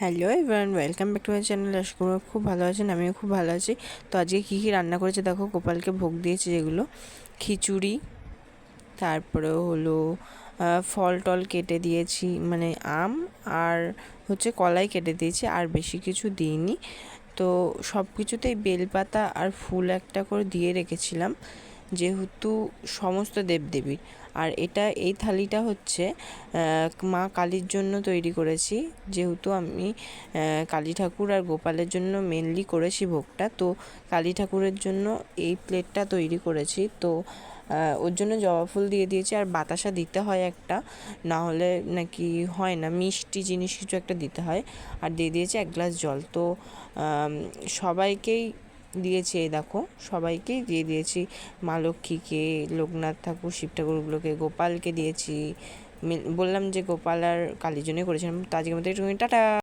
Hello everyone, welcome back to my channel. আশা করি খুব ভালো আছেন, আমিও খুব ভালো আছি। তো আজকে কী কী রান্না করেছে দেখো। গোপালকে ভোগ দিয়েছে যেগুলো, খিচুড়ি, তারপরে হলো ফল টল কেটে দিয়েছি, মানে আম আর কলাই কেটে দিয়েছি, আর বেশি কিছু দিইনি। তো সব কিছুতেই বেলপাতা আর ফুল একটা করে দিয়ে রেখেছিলাম, যেহেতু সমস্ত দেবদেবীর। আর এই থালিটা মা কালীর জন্য তৈরি করেছি, যেহেতু আমি কালী ঠাকুর আর গোপালের জন্য মেনলি করেছি ভোগটা। তো কালী ঠাকুরের জন্য এই প্লেটটা তৈরি করেছি। তো ওর জন্য জবা ফুল দিয়ে দিয়েছি, আর বাতাসা দিতে হয় একটা, না হলে নাকি হয় না, মিষ্টি জিনিস কিছু একটা দিতে হয়। আর দিয়ে দিয়েছি 1 গ্লাস জল। তো সবাইকেই দিয়েছি, এই দেখো সবাইকেই দিয়ে দিয়েছি। মা লক্ষ্মীকে, লোকনাথ ঠাকুর, শিব ঠাকুরগুলোকে, গোপালকে দিয়েছি। বললাম যে গোপাল আর কালীর জন্যই করেছিলাম। তো আজকের মতো একটুখানি টাটা।